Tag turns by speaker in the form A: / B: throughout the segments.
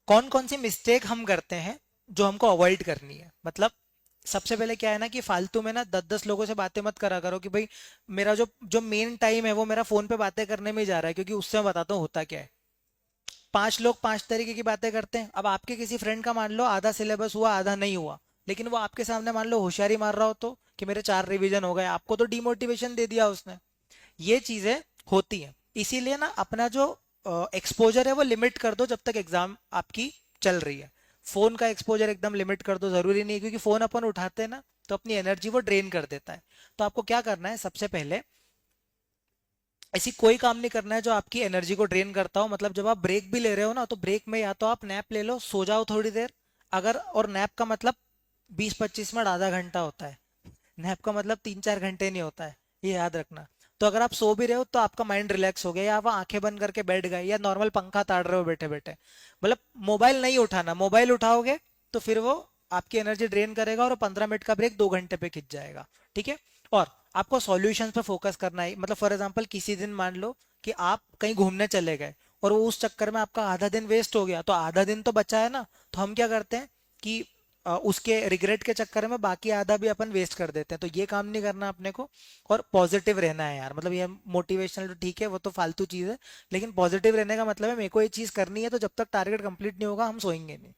A: कौन कौन सी मिस्टेक हम करते हैं जो हमको अवॉइड करनी है। मतलब सबसे पहले क्या है ना कि फालतू में ना 10-10 लोगों से बातें मत करा करो कि भाई मेरा जो जो मेन टाइम है वो मेरा फोन पे बातें करने में ही जा रहा है, क्योंकि उससे मैं बताता हूँ होता क्या है। 5 लोग 5 तरीके की बातें करते हैं। अब आपके किसी फ्रेंड का मान लो आधा सिलेबस हुआ आधा नहीं हुआ, लेकिन वो आपके सामने मान लो होशियारी मार रहा हो तो कि मेरे 4 रिवीजन हो गए, आपको तो डिमोटिवेशन दे दिया उसने। ये चीजें होती हैं। इसीलिए ना अपना जो एक्सपोजर है वो लिमिट कर दो जब तक एग्जाम आपकी चल रही है। फोन का एक्सपोजर एकदम लिमिट कर दो, जरूरी नहीं, क्योंकि फोन अपन उठाते हैं ना तो अपनी एनर्जी वो ड्रेन कर देता है। तो आपको क्या करना है, सबसे पहले ऐसी कोई काम नहीं करना है जो आपकी एनर्जी को ड्रेन करता हो। मतलब जब आप ब्रेक भी ले रहे हो ना तो ब्रेक में या तो आप नैप ले लो, सो जाओ थोड़ी देर। अगर और नैप का मतलब 20-25 मिनट आधा घंटा होता है, नैप का मतलब 3-4 घंटे नहीं होता है, ये याद रखना। तो अगर आप सो भी रहे हो तो आपका माइंड रिलैक्स हो गया, या आप आंखें बंद करके बैठ गए, या नॉर्मल पंखा ताड़ रहे हो बैठे बैठे। मतलब मोबाइल नहीं उठाना, मोबाइल उठाओगे तो फिर वो आपकी एनर्जी ड्रेन करेगा और 15 मिनट का ब्रेक 2 घंटे पे खिंच जाएगा। ठीक है। और आपको सॉल्यूशंस पे फोकस करना है। मतलब फॉर एग्जांपल किसी दिन मान लो कि आप कहीं घूमने चले गए और वो उस चक्कर में आपका आधा दिन वेस्ट हो गया, तो आधा दिन तो बचा है ना। तो हम क्या करते हैं कि उसके रिग्रेट के चक्कर में बाकी आधा भी अपन वेस्ट कर देते हैं। तो ये काम नहीं करना अपने को। और पॉजिटिव रहना है यार। मतलब ये मोटिवेशनल तो ठीक है, वो तो फालतू चीज है, लेकिन पॉजिटिव रहने का मतलब है मेरे को ये चीज करनी है, तो जब तक टारगेट कंप्लीट नहीं होगा हम सोएंगे नहीं।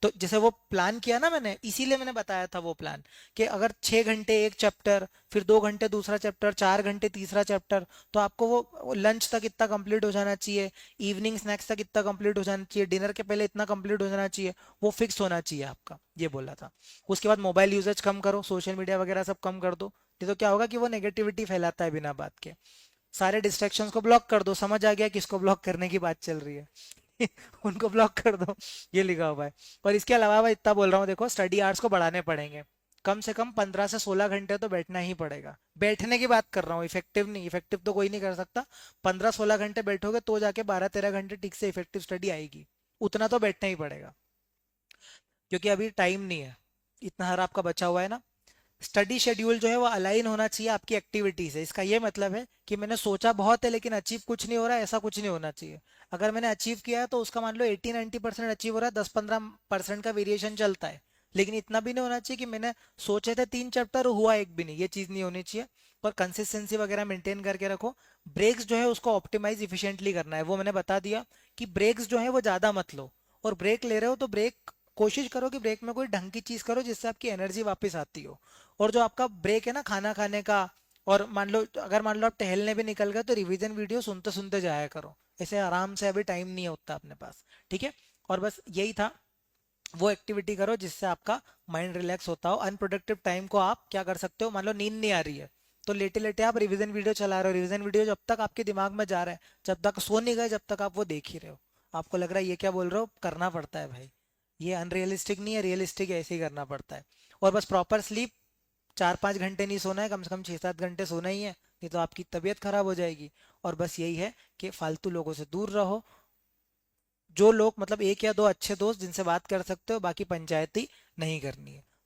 A: तो जैसे वो प्लान किया ना मैंने, इसीलिए मैंने बताया था वो प्लान कि अगर 6 घंटे एक चैप्टर, फिर 2 घंटे दूसरा चैप्टर, 4 घंटे तीसरा चैप्टर, तो आपको वो लंच तक इतना कंप्लीट हो जाना चाहिए, इवनिंग स्नैक्स तक इतना कंप्लीट हो जाना चाहिए, डिनर के पहले इतना कंप्लीट हो जाना चाहिए। वो फिक्स होना चाहिए आपका, ये बोला था। उसके बाद मोबाइल यूजेज कम करो, सोशल मीडिया वगैरह सब कम कर दो। नहीं तो क्या होगा कि वो नेगेटिविटी फैलाता है बिना बात के। सारे डिस्ट्रैक्शंस को ब्लॉक कर दो, समझ आ गया किसको ब्लॉक करने की बात चल रही है। उनको ब्लॉक कर दो, ये लिखा हुआ है। और इसके अलावा मैं इतना बोल रहा हूँ, देखो स्टडी आवर्स को बढ़ाने पड़ेंगे। कम से कम 15 से 16 घंटे तो बैठना ही पड़ेगा। बैठने की बात कर रहा हूँ, इफेक्टिव नहीं, इफेक्टिव तो कोई नहीं कर सकता। 15-16 घंटे बैठोगे तो जाके 12-13 घंटे ठीक से इफेक्टिव स्टडी आएगी। उतना तो बैठना ही पड़ेगा, क्योंकि अभी टाइम नहीं है, इतना हर आपका बचा हुआ है ना। स्टडी शेड्यूल जो है वो अलाइन होना चाहिए आपकी एक्टिविटी से। इसका ये मतलब है कि मैंने सोचा बहुत है लेकिन अचीव कुछ नहीं हो रहा है, ऐसा कुछ नहीं होना चाहिए। अगर मैंने अचीव किया है तो उसका मान लो 80-90% अचीव हो रहा है, 10-15% का वेरिएशन चलता है। लेकिन इतना भी नहीं होना चाहिए कि मैंने सोचे थे 3 चैप्टर हुआ एक भी नहीं, ये चीज नहीं होनी चाहिए। और कंसिस्टेंसी वगैरह मेंटेन करके रखो। ब्रेक्स जो है उसको ऑप्टिमाइज इफिशिएंटली करना है, वो मैंने बता दिया कि ब्रेक्स जो है वो ज्यादा मत लो। और ब्रेक ले रहे हो तो ब्रेक कोशिश करो कि ब्रेक में कोई ढंग की चीज करो जिससे आपकी एनर्जी वापस आती हो। और जो आपका ब्रेक है ना खाना खाने का, और मान लो अगर मान लो आप टहलने भी निकल गए तो रिवीजन वीडियो सुनते सुनते जाया करो, ऐसे आराम से, अभी टाइम नहीं होता अपने पास। ठीक है। और बस यही था, वो एक्टिविटी करो जिससे आपका माइंड रिलैक्स होता हो। अनप्रोडक्टिव टाइम को आप क्या कर सकते हो, मान लो नींद नहीं आ रही है तो लेटे लेटे आप रिवीजन वीडियो चला रहे हो, रिवीजन वीडियो जब तक आपके दिमाग में जा रहा है, जब तक सो नहीं गए जब तक आप वो देख ही रहे हो। आपको लग रहा है ये क्या बोल रहे हो, करना पड़ता है भाई, ये अनरियलिस्टिक नहीं है, रियलिस्टिक है, ऐसे ही करना पड़ता है। और बस प्रॉपर स्लीप, 4-5 घंटे नहीं सोना है, कम से कम 6-7 घंटे सोना ही है, नहीं तो आपकी तबीयत खराब हो जाएगी। और बस यही है कि फालतू लोगों से दूर रहो। जो लोग मतलब एक या दो अच्छे दोस्त जिनसे बात कर सकते हो, बाकी पंचायती नहीं करनी है।